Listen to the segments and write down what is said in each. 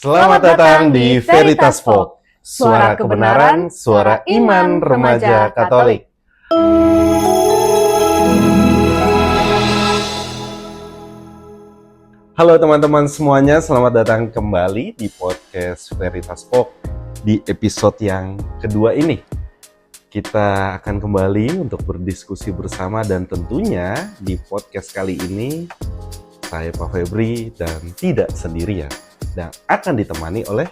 Selamat datang di Veritas Folk, suara kebenaran, suara iman remaja Katolik. Halo teman-teman semuanya, selamat datang kembali di podcast Veritas Folk. Di episode yang kedua ini, kita akan kembali untuk berdiskusi bersama dan tentunya di podcast kali ini, saya Pak Febri dan tidak sendirian. Dan akan ditemani oleh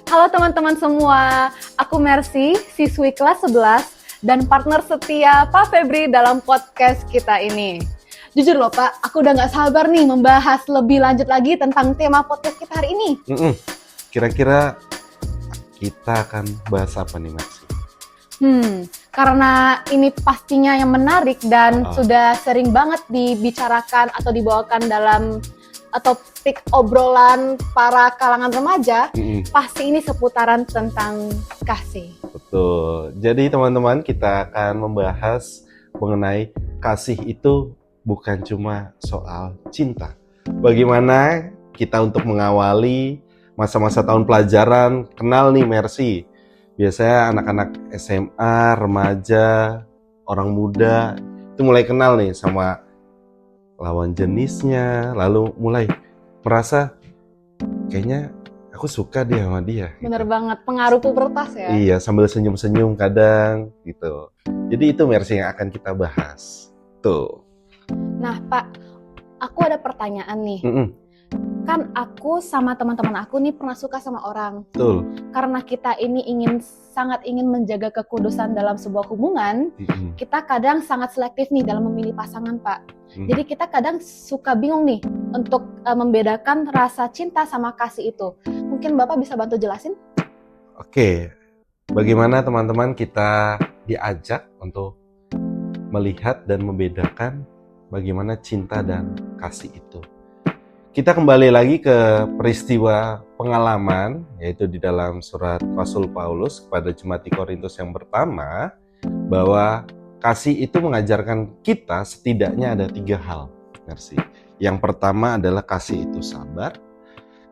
halo teman-teman semua, aku Mercy, siswi kelas 11 dan partner setia Pak Febri dalam podcast kita ini. Jujur loh Pak, aku udah gak sabar nih membahas lebih lanjut lagi tentang tema podcast kita hari ini. Kira-kira kita akan bahas apa nih Mercy? Karena ini pastinya yang menarik dan sudah sering banget dibicarakan atau dibawakan dalam topik obrolan para kalangan remaja, pasti ini seputaran tentang kasih. Betul. Jadi teman-teman, kita akan membahas mengenai kasih itu bukan cuma soal cinta. Bagaimana kita untuk mengawali masa-masa tahun pelajaran, kenal nih Mercy. Biasanya anak-anak SMA, remaja, orang muda itu mulai kenal nih sama lawan jenisnya, lalu mulai merasa kayaknya aku suka dia sama dia. Bener banget, pengaruh pubertas ya. Iya, sambil senyum-senyum kadang gitu. Jadi itu Mercy yang akan kita bahas. Tuh. Nah Pak, aku ada pertanyaan nih. Kan aku sama teman-teman aku nih pernah suka sama orang. Betul. Karena kita ini sangat ingin menjaga kekudusan dalam sebuah hubungan, kita kadang sangat selektif nih dalam memilih pasangan Pak. Jadi kita kadang suka bingung nih untuk membedakan rasa cinta sama kasih itu. Mungkin Bapak bisa bantu jelasin? Oke, bagaimana teman-teman kita diajak untuk melihat dan membedakan bagaimana cinta dan kasih itu. Kita kembali lagi ke peristiwa pengalaman, yaitu di dalam surat Rasul Paulus kepada jemaat di Korintus yang pertama, bahwa kasih itu mengajarkan kita setidaknya ada 3 hal, Mercy. Yang pertama adalah kasih itu sabar,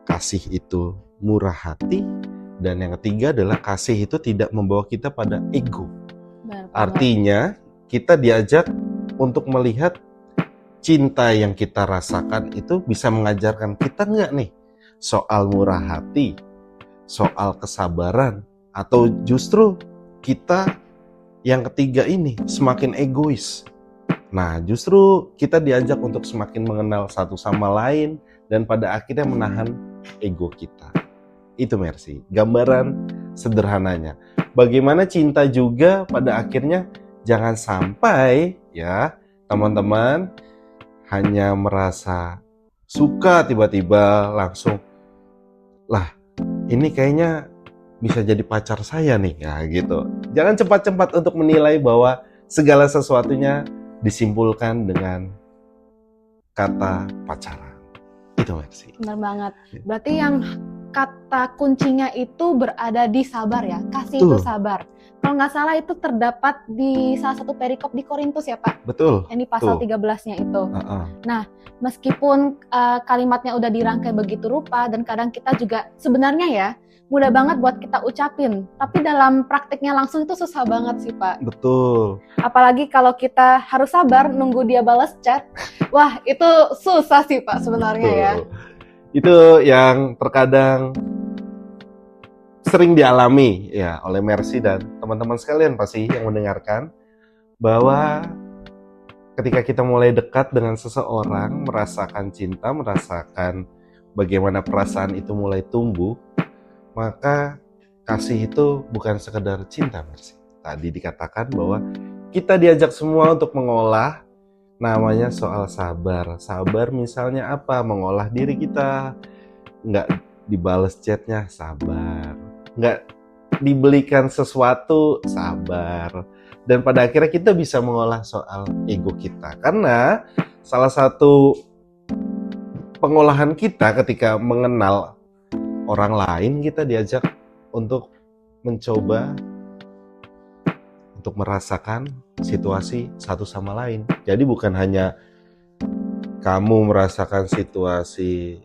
kasih itu murah hati, dan yang ketiga adalah kasih itu tidak membawa kita pada ego. Artinya, kita diajak untuk melihat cinta yang kita rasakan itu bisa mengajarkan kita nggak nih soal murah hati, soal kesabaran, atau justru kita yang ketiga ini semakin egois. Nah, justru kita diajak untuk semakin mengenal satu sama lain dan pada akhirnya menahan ego kita. Itu Mercy, gambaran sederhananya. Bagaimana cinta juga pada akhirnya jangan sampai ya teman-teman hanya merasa suka tiba-tiba langsung lah ini kayaknya bisa jadi pacar saya nih, ya gitu. Jangan cepat-cepat untuk menilai bahwa segala sesuatunya disimpulkan dengan kata pacaran. Itu Mercy. Benar banget. Berarti yang kata kuncinya itu berada di sabar ya. Kasih itu sabar. Kalau nggak salah itu terdapat di salah satu perikop di Korintus ya Pak? Betul. Yang di pasal 13-nya itu. Nah, meskipun kalimatnya udah dirangkai begitu rupa dan kadang kita juga sebenarnya ya mudah banget buat kita ucapin. Tapi dalam praktiknya langsung itu susah banget sih Pak. Betul. Apalagi kalau kita harus sabar nunggu dia balas chat. Wah, itu susah sih Pak sebenarnya ya. Itu yang terkadang sering dialami ya oleh Mercy dan teman-teman sekalian pasti yang mendengarkan, bahwa ketika kita mulai dekat dengan seseorang, merasakan cinta, merasakan bagaimana perasaan itu mulai tumbuh, maka kasih itu bukan sekedar cinta Mercy. Tadi dikatakan bahwa kita diajak semua untuk mengolah namanya soal sabar. Sabar misalnya apa? Mengolah diri kita. Nggak dibales chatnya, sabar. Nggak dibelikan sesuatu, sabar. Dan pada akhirnya kita bisa mengolah soal ego kita. Karena salah satu pengolahan kita ketika mengenal orang lain, kita diajak untuk mencoba untuk merasakan situasi satu sama lain. Jadi bukan hanya kamu merasakan situasi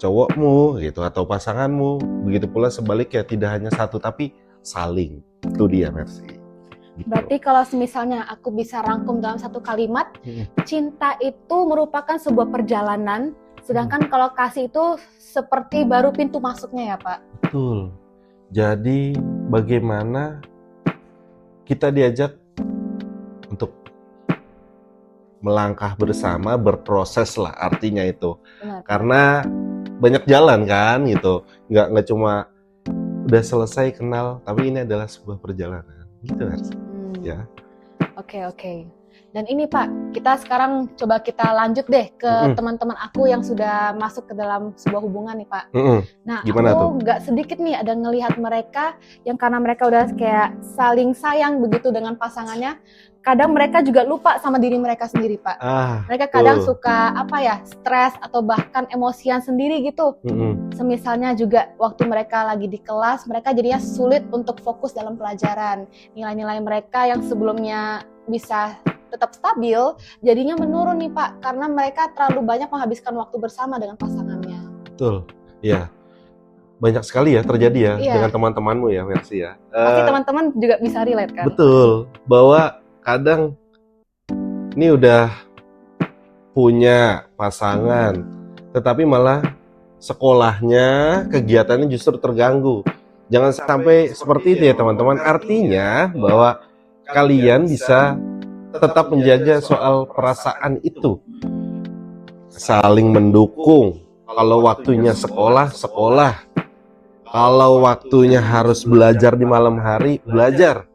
cowokmu gitu atau pasanganmu. Begitu pula sebaliknya, tidak hanya satu tapi saling. Itu dia Mercy. Gitu. Berarti kalau misalnya aku bisa rangkum dalam satu kalimat, cinta itu merupakan sebuah perjalanan, sedangkan kalau kasih itu seperti baru pintu masuknya ya Pak? Betul. Jadi bagaimana kita diajak untuk melangkah bersama, berproses lah artinya itu. Benar. Karena banyak jalan kan gitu. Nggak cuma udah selesai kenal, tapi ini adalah sebuah perjalanan. Gitu Mercy. Ya. Oke. Dan ini Pak, kita sekarang coba kita lanjut deh ke teman-teman aku yang sudah masuk ke dalam sebuah hubungan nih Pak. Nah, gimana aku nggak sedikit nih ada ngelihat mereka yang karena mereka udah kayak saling sayang begitu dengan pasangannya, kadang mereka juga lupa sama diri mereka sendiri Pak. Mereka kadang suka stres atau bahkan emosian sendiri gitu. Semisalnya juga waktu mereka lagi di kelas, mereka jadinya sulit untuk fokus dalam pelajaran. Nilai-nilai mereka yang sebelumnya bisa tetap stabil, jadinya menurun nih Pak, karena mereka terlalu banyak menghabiskan waktu bersama dengan pasangannya. Betul, ya. Banyak sekali ya terjadi ya dengan teman-temanmu ya Mercy ya. Pasti teman-teman juga bisa relate kan? Betul, bahwa kadang ini udah punya pasangan, tetapi malah sekolahnya, kegiatannya justru terganggu. Jangan sampai seperti itu ya teman-teman. Artinya bahwa kalian bisa tetap menjaga soal perasaan itu. Saling mendukung. Kalau waktunya sekolah, sekolah. Kalau waktunya harus belajar di malam hari, belajar.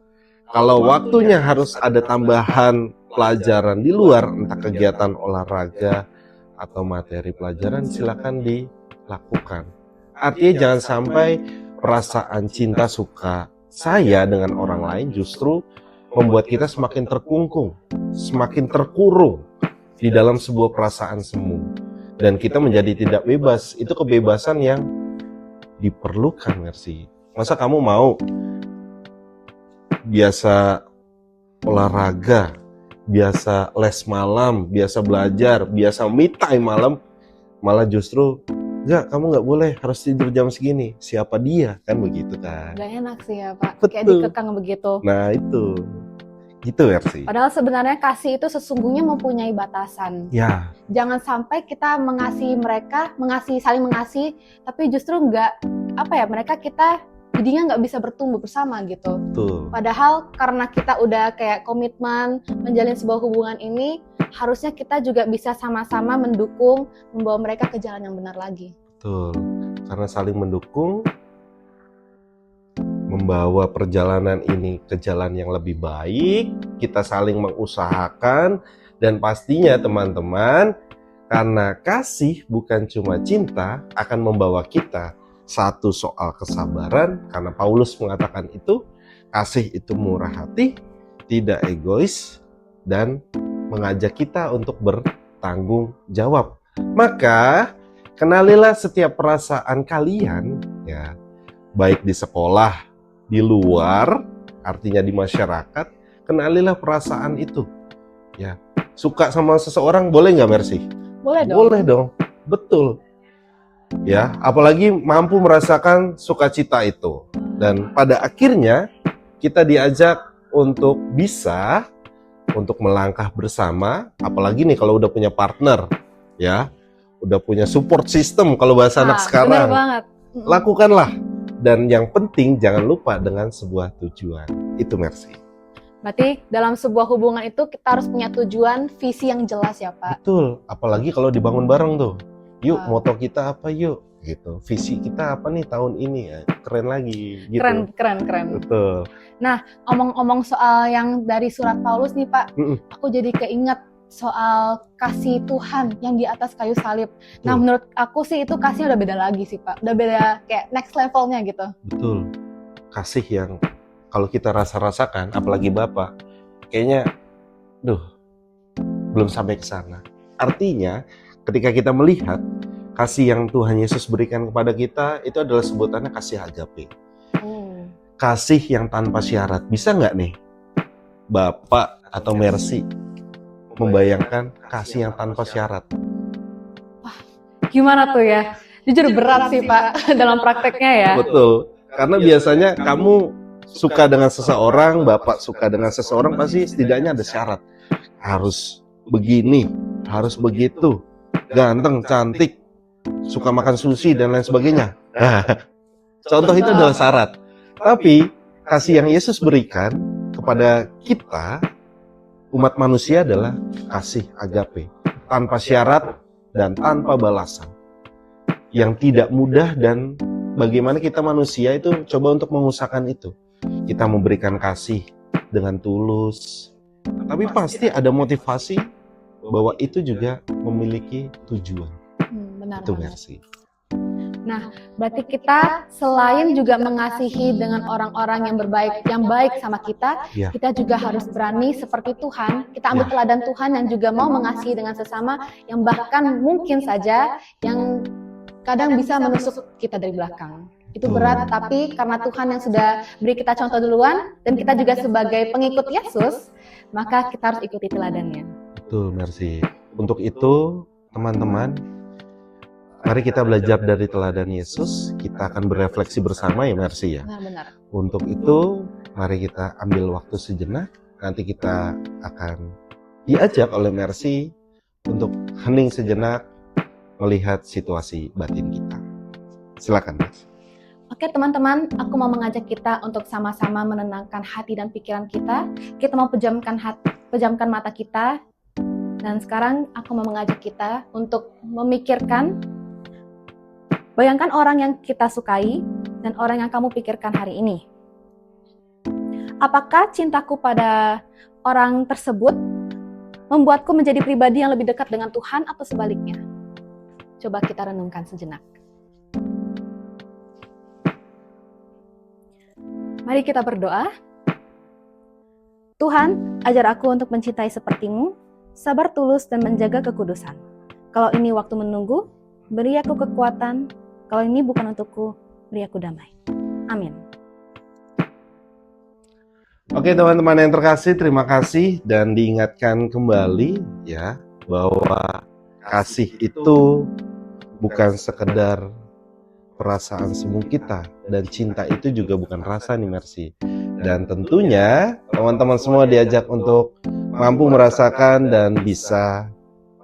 Kalau waktunya harus ada tambahan pelajaran di luar, entah kegiatan olahraga atau materi pelajaran, silakan dilakukan. Artinya jangan sampai perasaan cinta suka saya dengan orang lain justru membuat kita semakin terkungkung, semakin terkurung di dalam sebuah perasaan semu. Dan kita menjadi tidak bebas. Itu kebebasan yang diperlukan, Mercy. Masa kamu mau biasa olahraga, biasa les malam, biasa belajar, biasa me time malam, malah justru enggak, kamu nggak boleh, harus tidur jam segini. Siapa dia? Kan begitu kan. Gak enak sih ya Pak, Betul. Kayak dikekang begitu. Nah itu, gitu Mercy. Padahal sebenarnya kasih itu sesungguhnya mempunyai batasan. Ya. Jangan sampai kita mengasihi mereka, saling mengasihi, tapi justru mereka kita jadinya nggak bisa bertumbuh bersama gitu. Betul. Padahal karena kita udah kayak komitmen menjalin sebuah hubungan ini, harusnya kita juga bisa sama-sama mendukung, membawa mereka ke jalan yang benar lagi. Betul. Karena saling mendukung, membawa perjalanan ini ke jalan yang lebih baik, kita saling mengusahakan, dan pastinya teman-teman, karena kasih bukan cuma cinta, akan membawa kita satu soal kesabaran, karena Paulus mengatakan itu, kasih itu murah hati, tidak egois, dan mengajak kita untuk bertanggung jawab. Maka, kenalilah setiap perasaan kalian, ya, baik di sekolah, di luar, artinya di masyarakat, kenalilah perasaan itu. Ya, suka sama seseorang boleh nggak, Mercy? Boleh dong. Boleh dong, betul. Ya, apalagi mampu merasakan sukacita itu. Dan pada akhirnya kita diajak untuk bisa untuk melangkah bersama, apalagi nih kalau udah punya partner, ya, udah punya support system kalau bahasa anak sekarang. Benar banget. Lakukanlah. Dan yang penting jangan lupa dengan sebuah tujuan. Itu Mercy. Berarti dalam sebuah hubungan itu kita harus punya tujuan, visi yang jelas ya Pak. Betul, apalagi kalau dibangun bareng tuh. Yuk, moto kita apa yuk? Gitu. Visi kita apa nih tahun ini? Ya, keren lagi. Gitu. Keren. Betul. Nah, omong-omong soal yang dari surat Paulus nih Pak, aku jadi keinget soal kasih Tuhan yang di atas kayu salib. Nah, menurut aku sih itu kasihnya udah beda lagi sih Pak. Udah beda kayak next levelnya gitu. Betul. Kasih yang kalau kita rasakan, apalagi Bapak, kayaknya, belum sampai ke sana. Artinya, ketika kita melihat kasih yang Tuhan Yesus berikan kepada kita, itu adalah sebutannya kasih agape. Kasih yang tanpa syarat. Bisa nggak nih, Bapak atau Mercy, membayangkan kasih yang tanpa syarat? Wah, gimana tuh ya? Jujur berat sih Pak dalam prakteknya ya. Betul. Karena biasanya kamu suka dengan seseorang, Bapak suka dengan seseorang, pasti setidaknya ada syarat. Harus begini, harus begitu, ganteng, cantik, suka makan sushi dan lain sebagainya. Contoh itu adalah syarat. Tapi kasih yang Yesus berikan kepada kita, umat manusia, adalah kasih agape, tanpa syarat dan tanpa balasan. Yang tidak mudah, dan bagaimana kita manusia itu coba untuk mengusahakan itu. Kita memberikan kasih dengan tulus, tapi pasti ada motivasi bahwa itu juga memiliki tujuan. Benar Itu banget. Mercy. Nah, berarti kita selain juga mengasihi dengan orang-orang yang baik sama kita, Ya. kita juga harus berani seperti Tuhan. Kita ambil teladan Tuhan yang juga mau mengasihi dengan sesama, yang bahkan mungkin saja yang kadang bisa menusuk kita dari belakang. Itu berat, tapi karena Tuhan yang sudah beri kita contoh duluan, dan kita juga sebagai pengikut Yesus, maka kita harus ikuti teladannya. Betul, Mercy. Untuk itu, teman-teman, mari kita belajar dari teladan Yesus. Kita akan berefleksi bersama ya, Mercy ya. Benar-benar. Untuk itu, mari kita ambil waktu sejenak. Nanti kita akan diajak oleh Mercy untuk hening sejenak, melihat situasi batin kita. Silakan, Mas. Oke teman-teman, aku mau mengajak kita untuk sama-sama menenangkan hati dan pikiran kita. Kita mau pejamkan mata kita. Dan sekarang aku mau mengajak kita untuk memikirkan, bayangkan orang yang kita sukai dan orang yang kamu pikirkan hari ini. Apakah cintaku pada orang tersebut membuatku menjadi pribadi yang lebih dekat dengan Tuhan atau sebaliknya? Coba kita renungkan sejenak. Mari kita berdoa. Tuhan, ajar aku untuk mencintai seperti-Mu, sabar tulus dan menjaga kekudusan. Kalau ini waktu menunggu, beri aku kekuatan. Kalau ini bukan untukku, beri aku damai. Amin. Oke teman-teman yang terkasih, terima kasih dan diingatkan kembali ya bahwa kasih itu bukan sekedar perasaan semu kita, dan cinta itu juga bukan rasa nih Mercy. Dan tentunya teman-teman semua diajak untuk mampu merasakan dan bisa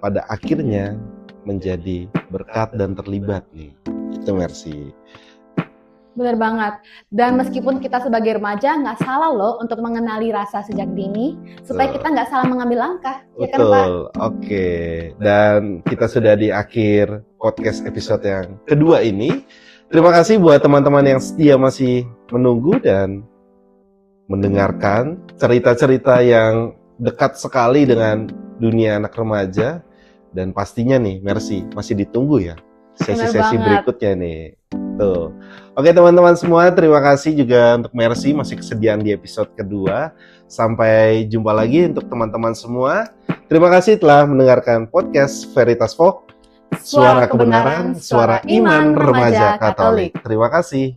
pada akhirnya menjadi berkat dan terlibat nih. Itu Mercy. Benar banget. Dan meskipun kita sebagai remaja nggak salah loh untuk mengenali rasa sejak dini, supaya kita nggak salah mengambil langkah. Ya kan, Pak? Betul, oke. Dan kita sudah di akhir podcast episode yang kedua ini. Terima kasih buat teman-teman yang setia masih menunggu dan mendengarkan cerita-cerita yang dekat sekali dengan dunia anak remaja. Dan pastinya nih, Mercy, masih ditunggu ya sesi-sesi berikutnya nih. Tuh. Oke teman-teman semua, terima kasih juga untuk Mercy masih kesediaan di episode kedua. Sampai jumpa lagi untuk teman-teman semua. Terima kasih telah mendengarkan podcast Veritas Folk, suara kebenaran, suara iman remaja Katolik. Terima kasih.